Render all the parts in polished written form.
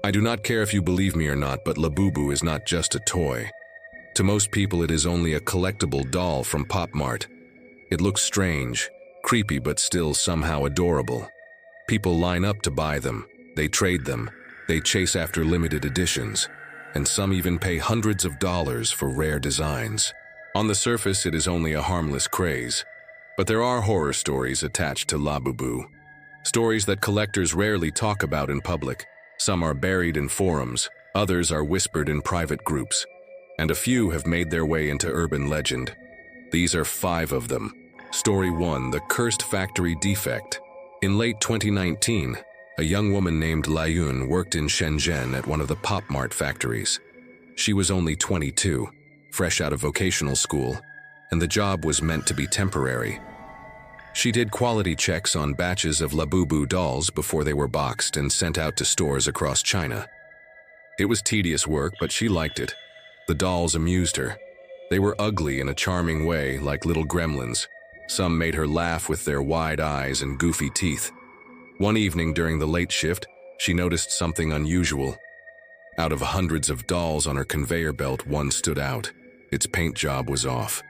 I do not care if you believe me or not, but Labubu is not just a toy. To most people, it is only a collectible doll from Pop Mart. It looks strange, creepy, but still somehow adorable. People line up to buy them, they trade them, they chase after limited editions, and some even pay hundreds of dollars for rare designs. On the surface, it is only a harmless craze, but there are horror stories attached to Labubu. Stories that collectors rarely talk about in public. Some are buried in forums, others are whispered in private groups, and a few have made their way into urban legend. These are 5 of them. Story 1: The Cursed Factory Defect. In late 2019, a young woman named Layun worked in Shenzhen at one of the Pop Mart factories. She was only 22, fresh out of vocational school, and the job was meant to be temporary. She did quality checks on batches of Labubu dolls before they were boxed and sent out to stores across China. It was tedious work, but she liked it. The dolls amused her. They were ugly in a charming way, like little gremlins. Some made her laugh with their wide eyes and goofy teeth. One evening during the late shift, she noticed something unusual. Out of hundreds of dolls on her conveyor belt, one stood out. Its paint job was off.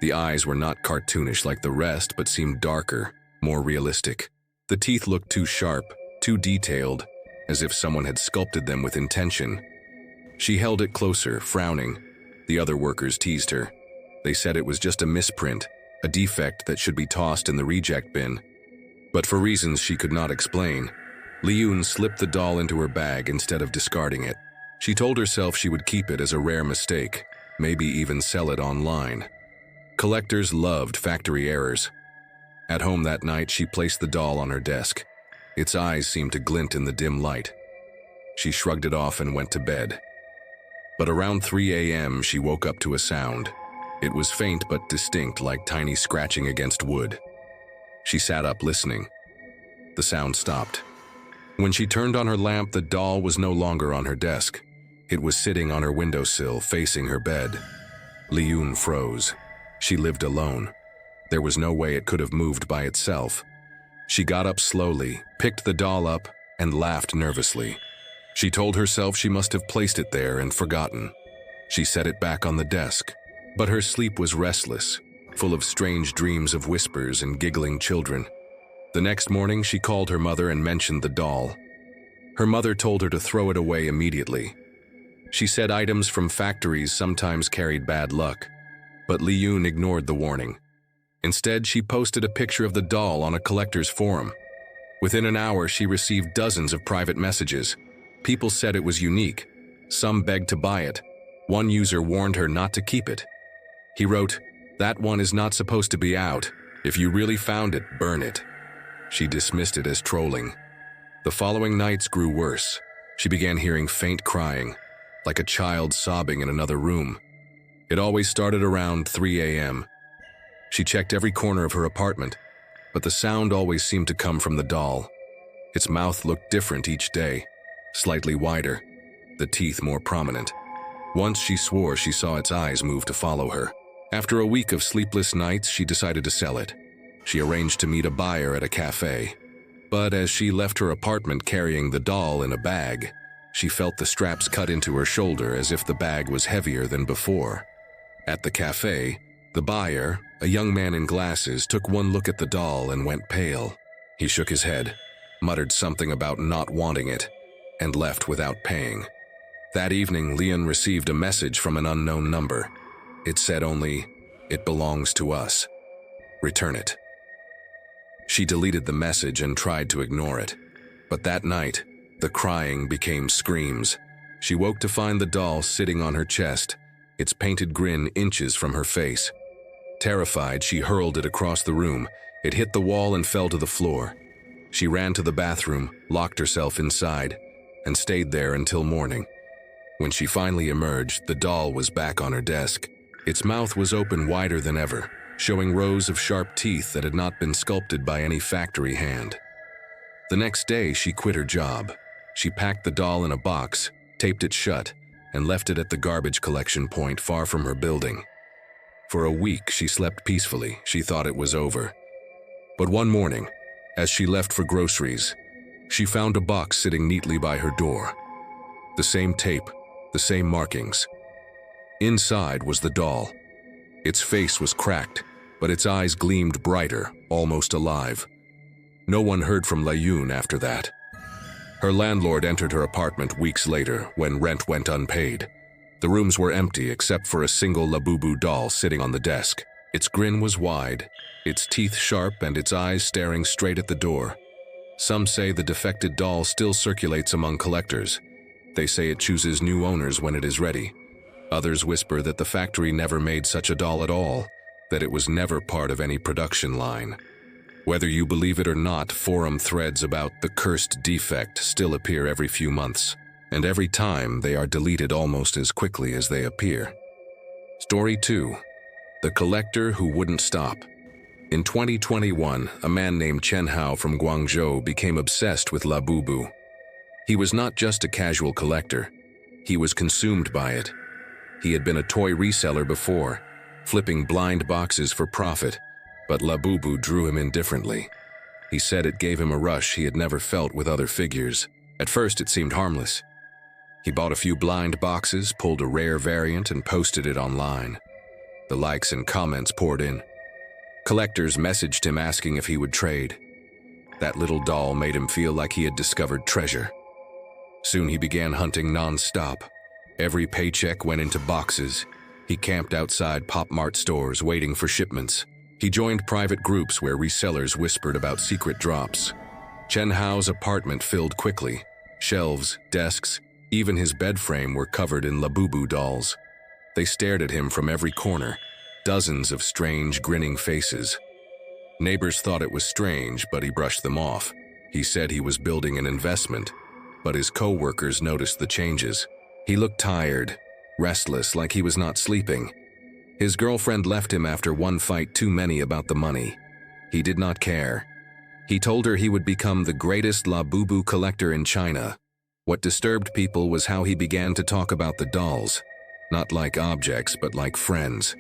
The eyes were not cartoonish like the rest, but seemed darker, more realistic. The teeth looked too sharp, too detailed, as if someone had sculpted them with intention. She held it closer, frowning. The other workers teased her. They said it was just a misprint, a defect that should be tossed in the reject bin. But for reasons she could not explain, Liyun slipped the doll into her bag instead of discarding it. She told herself she would keep it as a rare mistake, maybe even sell it online. Collectors loved factory errors. At home that night, she placed the doll on her desk. Its eyes seemed to glint in the dim light. She shrugged it off and went to bed. But around 3 a.m., she woke up to a sound. It was faint but distinct, like tiny scratching against wood. She sat up listening. The sound stopped. When she turned on her lamp, the doll was no longer on her desk. It was sitting on her windowsill, facing her bed. Liyun froze. She lived alone. There was no way it could have moved by itself. She got up slowly, picked the doll up, and laughed nervously. She told herself she must have placed it there and forgotten. She set it back on the desk, but her sleep was restless, full of strange dreams of whispers and giggling children. The next morning, she called her mother and mentioned the doll. Her mother told her to throw it away immediately. She said items from factories sometimes carried bad luck, but Liyun ignored the warning. Instead, she posted a picture of the doll on a collector's forum. Within an hour, she received dozens of private messages. People said it was unique. Some begged to buy it. One user warned her not to keep it. He wrote, "That one is not supposed to be out. If you really found it, burn it." She dismissed it as trolling. The following nights grew worse. She began hearing faint crying, like a child sobbing in another room. It always started around 3 a.m. She checked every corner of her apartment, but the sound always seemed to come from the doll. Its mouth looked different each day, slightly wider, the teeth more prominent. Once she swore she saw its eyes move to follow her. After a week of sleepless nights, she decided to sell it. She arranged to meet a buyer at a cafe. But as she left her apartment carrying the doll in a bag, she felt the straps cut into her shoulder as if the bag was heavier than before. At the cafe, the buyer, a young man in glasses, took one look at the doll and went pale. He shook his head, muttered something about not wanting it, and left without paying. That evening, Leon received a message from an unknown number. It said only, "It belongs to us. Return it." She deleted the message and tried to ignore it. But that night, the crying became screams. She woke to find the doll sitting on her chest, its painted grin inches from her face. Terrified, she hurled it across the room. It hit the wall and fell to the floor. She ran to the bathroom, locked herself inside, and stayed there until morning. When she finally emerged, the doll was back on her desk. Its mouth was open wider than ever, showing rows of sharp teeth that had not been sculpted by any factory hand. The next day, she quit her job. She packed the doll in a box, taped it shut, and left it at the garbage collection point far from her building. For a week, she slept peacefully. She thought it was over. But one morning, as she left for groceries, she found a box sitting neatly by her door. The same tape, the same markings. Inside was the doll. Its face was cracked, but its eyes gleamed brighter, almost alive. No one heard from Layun after that. Her landlord entered her apartment weeks later when rent went unpaid. The rooms were empty except for a single Labubu doll sitting on the desk. Its grin was wide, its teeth sharp and its eyes staring straight at the door. Some say the defected doll still circulates among collectors. They say it chooses new owners when it is ready. Others whisper that the factory never made such a doll at all, that it was never part of any production line. Whether you believe it or not, forum threads about the cursed defect still appear every few months, and every time they are deleted almost as quickly as they appear. Story 2. The Collector Who Wouldn't Stop. In 2021, a man named Chen Hao from Guangzhou became obsessed with Labubu. He was not just a casual collector, he was consumed by it. He had been a toy reseller before, flipping blind boxes for profit, but Labubu drew him in differently. He said it gave him a rush he had never felt with other figures. At first it seemed harmless. He bought a few blind boxes, pulled a rare variant and posted it online. The likes and comments poured in. Collectors messaged him asking if he would trade. That little doll made him feel like he had discovered treasure. Soon he began hunting non-stop. Every paycheck went into boxes. He camped outside Pop Mart stores waiting for shipments. He joined private groups where resellers whispered about secret drops. Chen Hao's apartment filled quickly. Shelves, desks, even his bed frame were covered in Labubu dolls. They stared at him from every corner, dozens of strange, grinning faces. Neighbors thought it was strange, but he brushed them off. He said he was building an investment, but his co-workers noticed the changes. He looked tired, restless, like he was not sleeping. His girlfriend left him after one fight too many about the money. He did not care. He told her he would become the greatest Labubu collector in China. What disturbed people was how he began to talk about the dolls, not like objects but like friends.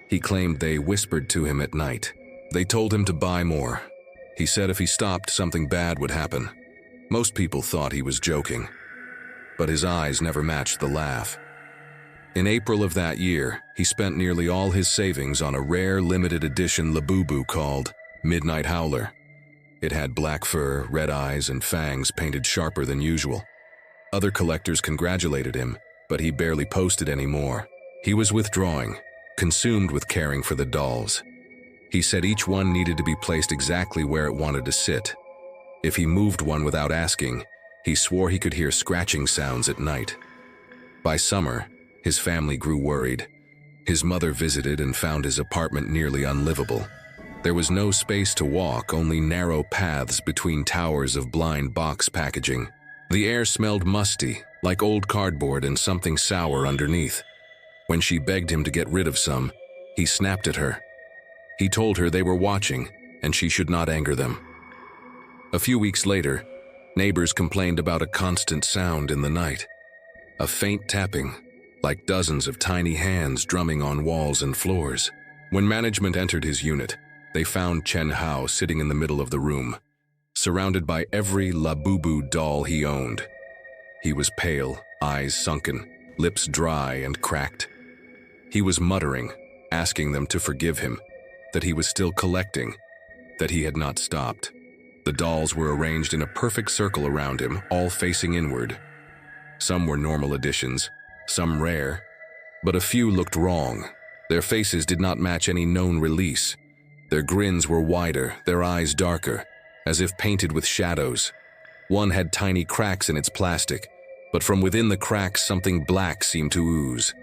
He claimed they whispered to him at night. They told him to buy more. He said if he stopped, something bad would happen. Most people thought he was joking, but his eyes never matched the laugh. In April of that year, he spent nearly all his savings on a rare limited edition Labubu called Midnight Howler. It had black fur, red eyes, and fangs painted sharper than usual. Other collectors congratulated him, but he barely posted anymore. He was withdrawing, consumed with caring for the dolls. He said each one needed to be placed exactly where it wanted to sit. If he moved one without asking, he swore he could hear scratching sounds at night. By summer, his family grew worried. His mother visited and found his apartment nearly unlivable. There was no space to walk, only narrow paths between towers of blind box packaging. The air smelled musty, like old cardboard and something sour underneath. When she begged him to get rid of some, he snapped at her. He told her they were watching and she should not anger them. A few weeks later, neighbors complained about a constant sound in the night. A faint tapping, like dozens of tiny hands drumming on walls and floors. When management entered his unit, they found Chen Hao sitting in the middle of the room, surrounded by every Labubu doll he owned. He was pale, eyes sunken, lips dry and cracked. He was muttering, asking them to forgive him, that he was still collecting, that he had not stopped. The dolls were arranged in a perfect circle around him, all facing inward. Some were normal editions, some rare, but a few looked wrong. Their faces did not match any known release. Their grins were wider, their eyes darker, as if painted with shadows. One had tiny cracks in its plastic, but from within the cracks something black seemed to ooze.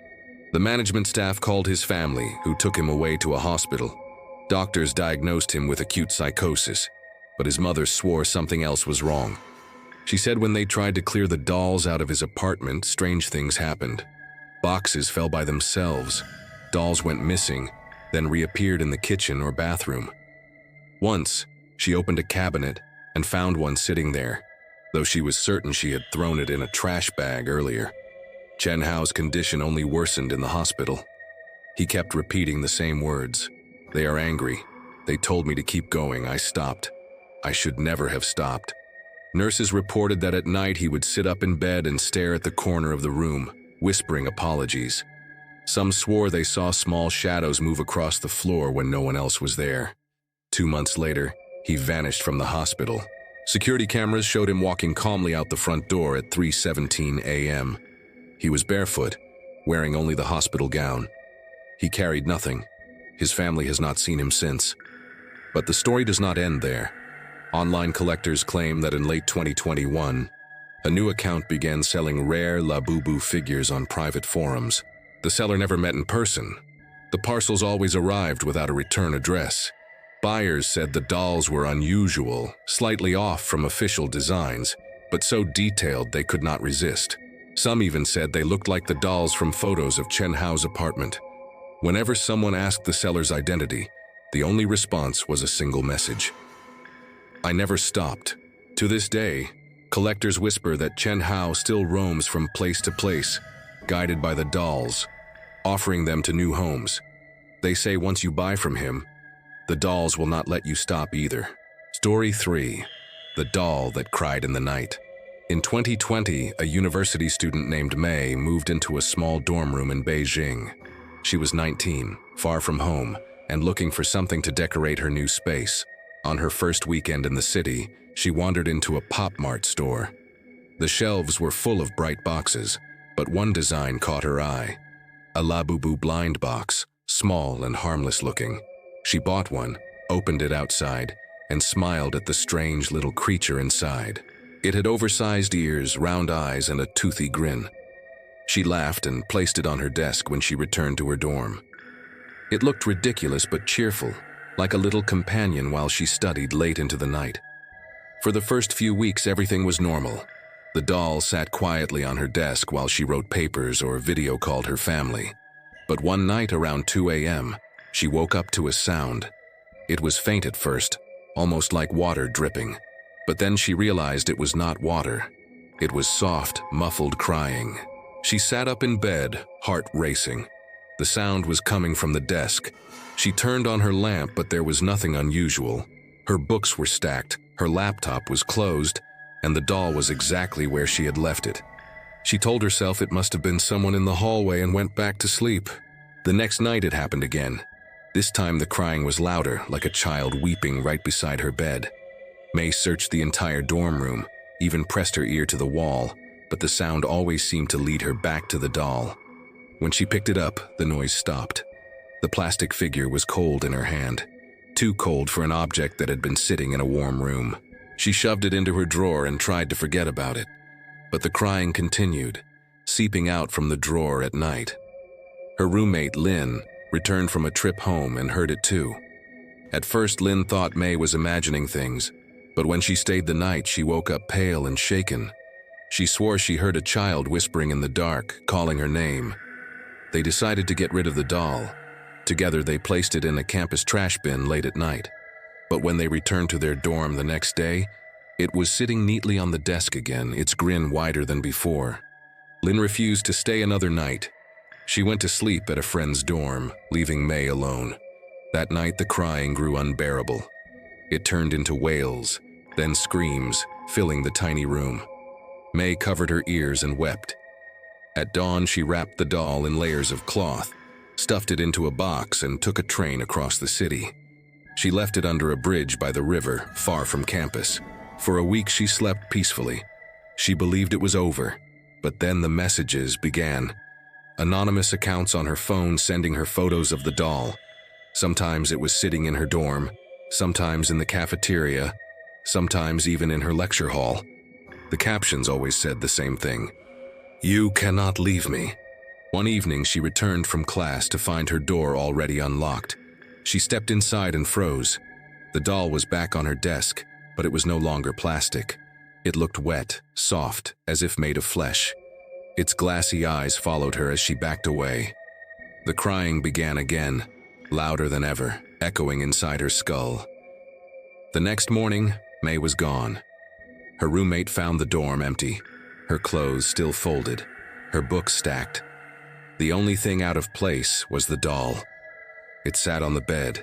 The management staff called his family, who took him away to a hospital. Doctors diagnosed him with acute psychosis, but his mother swore something else was wrong. She said when they tried to clear the dolls out of his apartment, strange things happened. Boxes fell by themselves, dolls went missing, then reappeared in the kitchen or bathroom. Once, she opened a cabinet and found one sitting there, though she was certain she had thrown it in a trash bag earlier. Chen Hao's condition only worsened in the hospital. He kept repeating the same words. They are angry. They told me to keep going. I stopped. I should never have stopped. Nurses reported that at night he would sit up in bed and stare at the corner of the room, whispering apologies. Some swore they saw small shadows move across the floor when no one else was there. 2 months later, he vanished from the hospital. Security cameras showed him walking calmly out the front door at 3:17 a.m. He was barefoot, wearing only the hospital gown. He carried nothing. His family has not seen him since. But the story does not end there. Online collectors claim that in late 2021, a new account began selling rare Labubu figures on private forums. The seller never met in person. The parcels always arrived without a return address. Buyers said the dolls were unusual, slightly off from official designs, but so detailed they could not resist. Some even said they looked like the dolls from photos of Chen Hao's apartment. Whenever someone asked the seller's identity, the only response was a single message: "I never stopped." To this day, collectors whisper that Chen Hao still roams from place to place, guided by the dolls, offering them to new homes. They say once you buy from him, the dolls will not let you stop either. Story 3. The Doll That Cried in the Night. In 2020, a university student named Mei moved into a small dorm room in Beijing. She was 19, far from home, and looking for something to decorate her new space. On her first weekend in the city, she wandered into a Pop Mart store. The shelves were full of bright boxes, but one design caught her eye. A Labubu blind box, small and harmless looking. She bought one, opened it outside, and smiled at the strange little creature inside. It had oversized ears, round eyes, and a toothy grin. She laughed and placed it on her desk when she returned to her dorm. It looked ridiculous but cheerful, like a little companion while she studied late into the night. For the first few weeks, everything was normal. The doll sat quietly on her desk while she wrote papers or video called her family. But one night around 2 a.m., she woke up to a sound. It was faint at first, almost like water dripping. But then she realized it was not water. It was soft, muffled crying. She sat up in bed, heart racing. The sound was coming from the desk. She turned on her lamp, but there was nothing unusual. Her books were stacked, her laptop was closed, and the doll was exactly where she had left it. She told herself it must have been someone in the hallway and went back to sleep. The next night it happened again. This time the crying was louder, like a child weeping right beside her bed. Mei searched the entire dorm room, even pressed her ear to the wall, but the sound always seemed to lead her back to the doll. When she picked it up, the noise stopped. The plastic figure was cold in her hand, too cold for an object that had been sitting in a warm room. She shoved it into her drawer and tried to forget about it. But the crying continued, seeping out from the drawer at night. Her roommate, Lin, returned from a trip home and heard it too. At first, Lin thought Mei was imagining things, but when she stayed the night, she woke up pale and shaken. She swore she heard a child whispering in the dark, calling her name. They decided to get rid of the doll. Together, they placed it in a campus trash bin late at night. But when they returned to their dorm the next day, it was sitting neatly on the desk again, its grin wider than before. Lin refused to stay another night. She went to sleep at a friend's dorm, leaving Mei alone. That night, the crying grew unbearable. It turned into wails, then screams, filling the tiny room. Mei covered her ears and wept. At dawn, she wrapped the doll in layers of cloth, stuffed it into a box, and took a train across the city. She left it under a bridge by the river, far from campus. For a week, she slept peacefully. She believed it was over, but then the messages began. Anonymous accounts on her phone sending her photos of the doll. Sometimes it was sitting in her dorm, sometimes in the cafeteria, sometimes even in her lecture hall. The captions always said the same thing: "You cannot leave me." One evening, she returned from class to find her door already unlocked. She stepped inside and froze. The doll was back on her desk, but it was no longer plastic. It looked wet, soft, as if made of flesh. Its glassy eyes followed her as she backed away. The crying began again, louder than ever, echoing inside her skull. The next morning, Mei was gone. Her roommate found the dorm empty, her clothes still folded, her books stacked. The only thing out of place was the doll. It sat on the bed,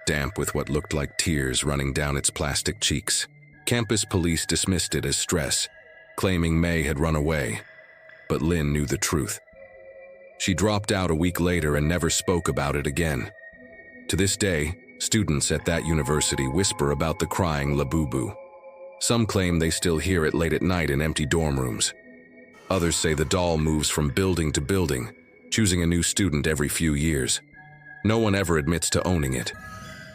damp with what looked like tears running down its plastic cheeks. Campus police dismissed it as stress, claiming May had run away. But Lynn knew the truth. She dropped out a week later and never spoke about it again. To this day, students at that university whisper about the crying Labubu. Some claim they still hear it late at night in empty dorm rooms. Others say the doll moves from building to building, choosing a new student every few years. No one ever admits to owning it.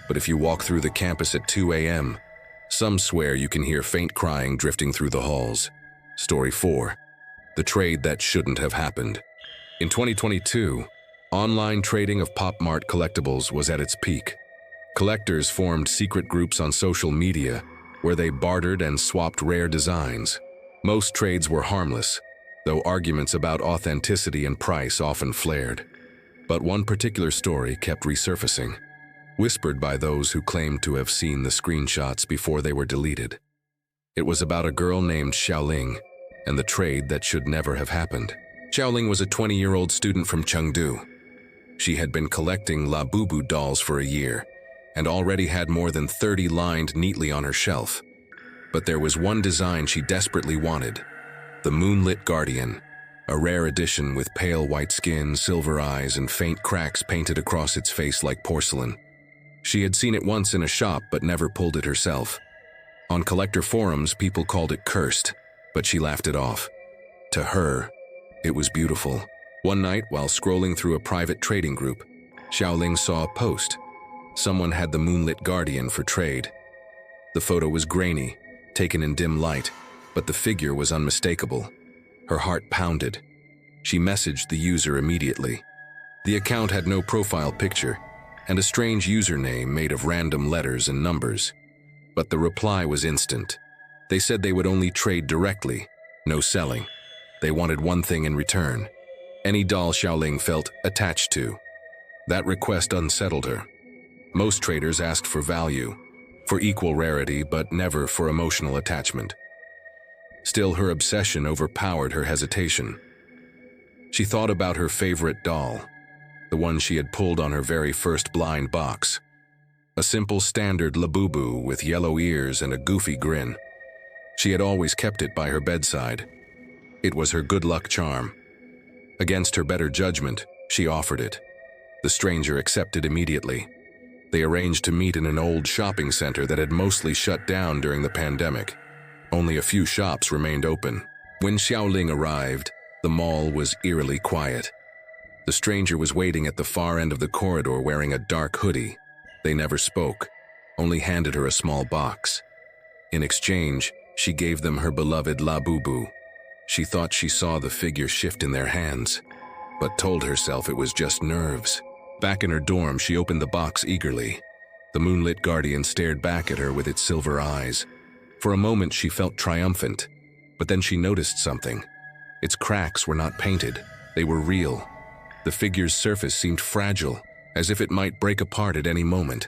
But if you walk through the campus at 2 a.m., some swear you can hear faint crying drifting through the halls. Story 4. The trade that shouldn't have happened. In 2022, online trading of Pop Mart collectibles was at its peak. Collectors formed secret groups on social media where they bartered and swapped rare designs. Most trades were harmless, though arguments about authenticity and price often flared. But one particular story kept resurfacing, whispered by those who claimed to have seen the screenshots before they were deleted. It was about a girl named Xiaoling and the trade that should never have happened. Xiaoling was a 20-year-old student from Chengdu. She had been collecting Labubu dolls for a year and already had more than 30 lined neatly on her shelf. But there was one design she desperately wanted: the Moonlit Guardian, a rare edition with pale white skin, silver eyes, and faint cracks painted across its face like porcelain. She had seen it once in a shop but never pulled it herself. On collector forums, people called it cursed, but she laughed it off. To her, it was beautiful. One night, while scrolling through a private trading group, Xiaoling saw a post. Someone had the Moonlit Guardian for trade. The photo was grainy, taken in dim light, but the figure was unmistakable. Her heart pounded. She messaged the user immediately. The account had no profile picture and a strange username made of random letters and numbers. But the reply was instant. They said they would only trade directly, no selling. They wanted one thing in return: any doll Xiaoling felt attached to. That request unsettled her. Most traders asked for value, for equal rarity, but never for emotional attachment. Still, her obsession overpowered her hesitation. She thought about her favorite doll, the one she had pulled on her very first blind box. A simple standard Labubu with yellow ears and a goofy grin. She had always kept it by her bedside. It was her good luck charm. Against her better judgment, she offered it. The stranger accepted immediately. They arranged to meet in an old shopping center that had mostly shut down during the pandemic. Only a few shops remained open. When Xiaoling arrived, the mall was eerily quiet. The stranger was waiting at the far end of the corridor wearing a dark hoodie. They never spoke, only handed her a small box. In exchange, she gave them her beloved Labubu. She thought she saw the figure shift in their hands, but told herself it was just nerves. Back in her dorm, she opened the box eagerly. The Moonlit Guardian stared back at her with its silver eyes. For a moment, she felt triumphant, but then she noticed something. Its cracks were not painted, they were real. The figure's surface seemed fragile, as if it might break apart at any moment.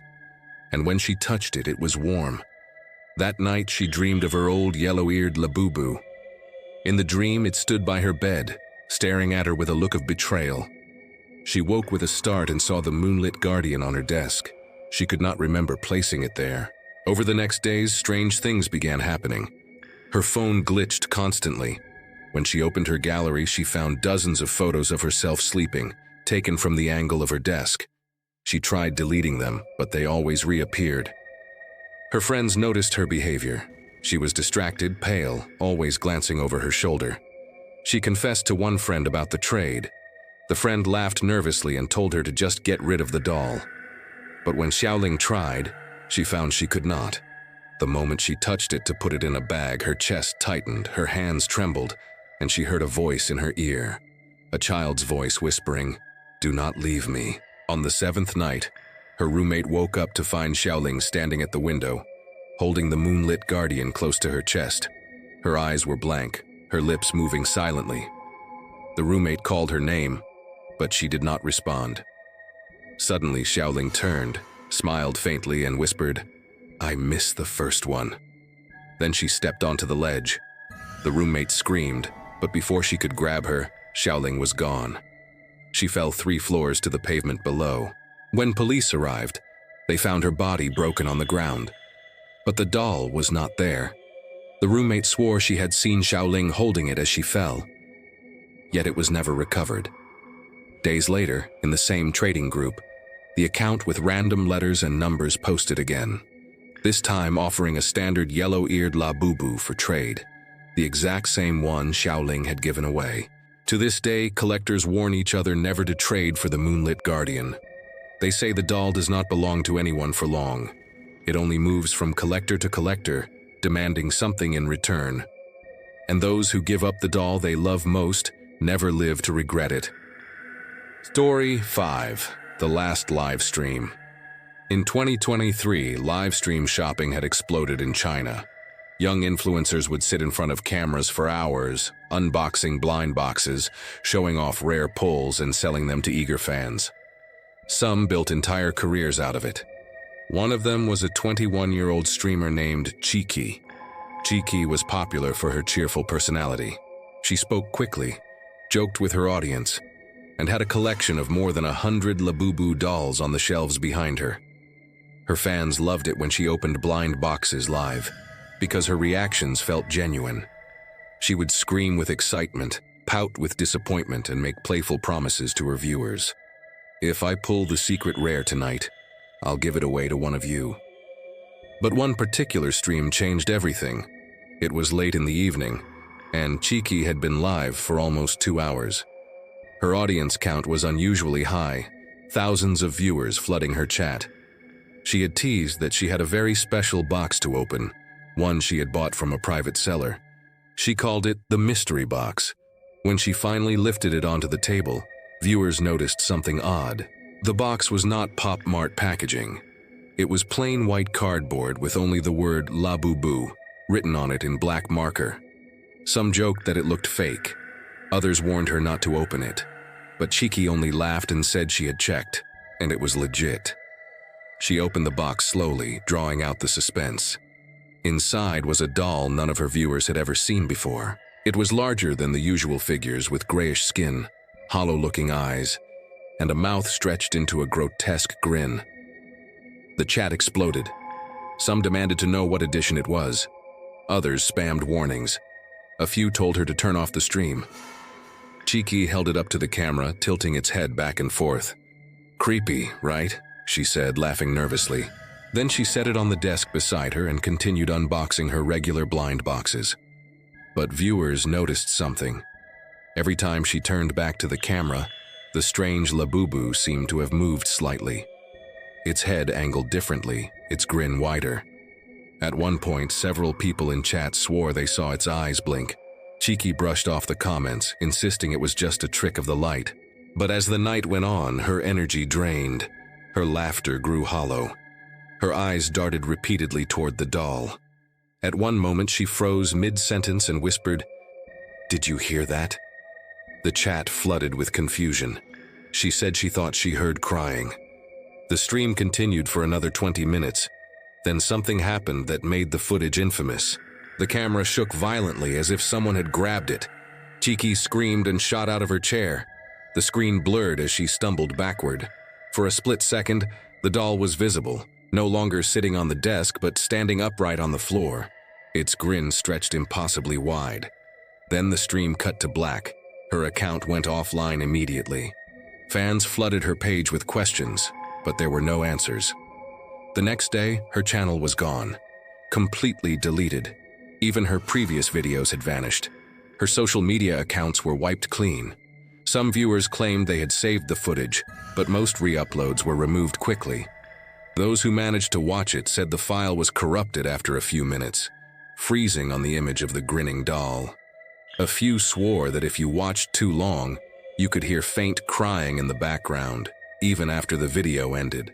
And when she touched it, it was warm. That night, she dreamed of her old yellow-eared Labubu. In the dream, it stood by her bed, staring at her with a look of betrayal. She woke with a start and saw the Moonlit Guardian on her desk. She could not remember placing it there. Over the next days, strange things began happening. Her phone glitched constantly. When she opened her gallery, she found dozens of photos of herself sleeping, taken from the angle of her desk. She tried deleting them, but they always reappeared. Her friends noticed her behavior. She was distracted, pale, always glancing over her shoulder. She confessed to one friend about the trade. The friend laughed nervously and told her to just get rid of the doll. But when Xiaoling tried, she found she could not. The moment she touched it to put it in a bag, her chest tightened, her hands trembled, and she heard a voice in her ear. A child's voice whispering, "Do not leave me." On the 7th night, her roommate woke up to find Xiaoling standing at the window, holding the Moonlit Guardian close to her chest. Her eyes were blank, her lips moving silently. The roommate called her name, but she did not respond. Suddenly, Xiaoling turned, smiled faintly, and whispered, "I miss the first one." Then she stepped onto the ledge. The roommate screamed, but before she could grab her, Xiaoling was gone. She fell 3 floors to the pavement below. When police arrived, they found her body broken on the ground. But the doll was not there. The roommate swore she had seen Xiaoling holding it as she fell, yet it was never recovered. Days later, in the same trading group, the account with random letters and numbers posted again, this time offering a standard yellow-eared Labubu for trade, the exact same one Xiaoling had given away. To this day, collectors warn each other never to trade for the moonlit guardian. They say the doll does not belong to anyone for long. It only moves from collector to collector, demanding something in return. And those who give up the doll they love most never live to regret it. Story 5. The last live stream. In 2023, live stream shopping had exploded in China. Young influencers would sit in front of cameras for hours, unboxing blind boxes, showing off rare pulls and selling them to eager fans. Some built entire careers out of it. One of them was a 21-year-old streamer named Cheeky. Cheeky was popular for her cheerful personality. She spoke quickly, joked with her audience, and had a collection of more than 100 Labubu dolls on the shelves behind her. Her fans loved it when she opened blind boxes live, because her reactions felt genuine. She would scream with excitement, pout with disappointment, and make playful promises to her viewers. "If I pull the secret rare tonight, I'll give it away to one of you." But one particular stream changed everything. It was late in the evening, and Cheeky had been live for almost 2 hours. Her audience count was unusually high, thousands of viewers flooding her chat. She had teased that she had a very special box to open, one she had bought from a private seller. She called it the mystery box. When she finally lifted it onto the table, viewers noticed something odd. The box was not Pop Mart packaging. It was plain white cardboard with only the word Labubu written on it in black marker. Some joked that it looked fake. Others warned her not to open it. But Cheeky only laughed and said she had checked, and it was legit. She opened the box slowly, drawing out the suspense. Inside was a doll none of her viewers had ever seen before. It was larger than the usual figures, with grayish skin, hollow-looking eyes, and a mouth stretched into a grotesque grin. The chat exploded. Some demanded to know what edition it was. Others spammed warnings. A few told her to turn off the stream. Cheeky held it up to the camera, tilting its head back and forth. "Creepy, right?" she said, laughing nervously. Then she set it on the desk beside her and continued unboxing her regular blind boxes. But viewers noticed something. Every time she turned back to the camera, the strange Labubu seemed to have moved slightly. Its head angled differently, its grin wider. At one point, several people in chat swore they saw its eyes blink. Cheeky brushed off the comments, insisting it was just a trick of the light. But as the night went on, her energy drained. Her laughter grew hollow. Her eyes darted repeatedly toward the doll. At one moment, she froze mid-sentence and whispered, "Did you hear that?" The chat flooded with confusion. She said she thought she heard crying. The stream continued for another 20 minutes. Then something happened that made the footage infamous. The camera shook violently as if someone had grabbed it. Cheeky screamed and shot out of her chair. The screen blurred as she stumbled backward. For a split second, the doll was visible, no longer sitting on the desk but standing upright on the floor. Its grin stretched impossibly wide. Then the stream cut to black. Her account went offline immediately. Fans flooded her page with questions, but there were no answers. The next day, her channel was gone, completely deleted. Even her previous videos had vanished. Her social media accounts were wiped clean. Some viewers claimed they had saved the footage, but most re-uploads were removed quickly. Those who managed to watch it said the file was corrupted after a few minutes, freezing on the image of the grinning doll. A few swore that if you watched too long, you could hear faint crying in the background, even after the video ended.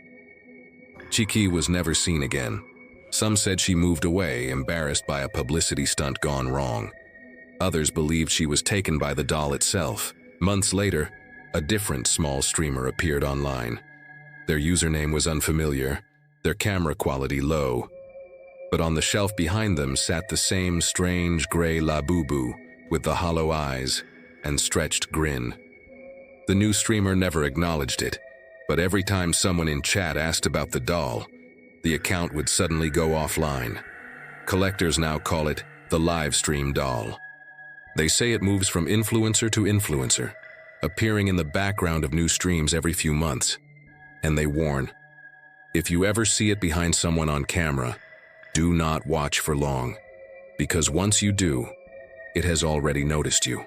Cheeky was never seen again. Some said she moved away, embarrassed by a publicity stunt gone wrong. Others believed she was taken by the doll itself. Months later, a different small streamer appeared online. Their username was unfamiliar, their camera quality low. But on the shelf behind them sat the same strange gray Labubu with the hollow eyes and stretched grin. The new streamer never acknowledged it, but every time someone in chat asked about the doll, the account would suddenly go offline. Collectors now call it the live stream doll. They say it moves from influencer to influencer, appearing in the background of new streams every few months. And they warn, if you ever see it behind someone on camera, do not watch for long, because once you do, it has already noticed you.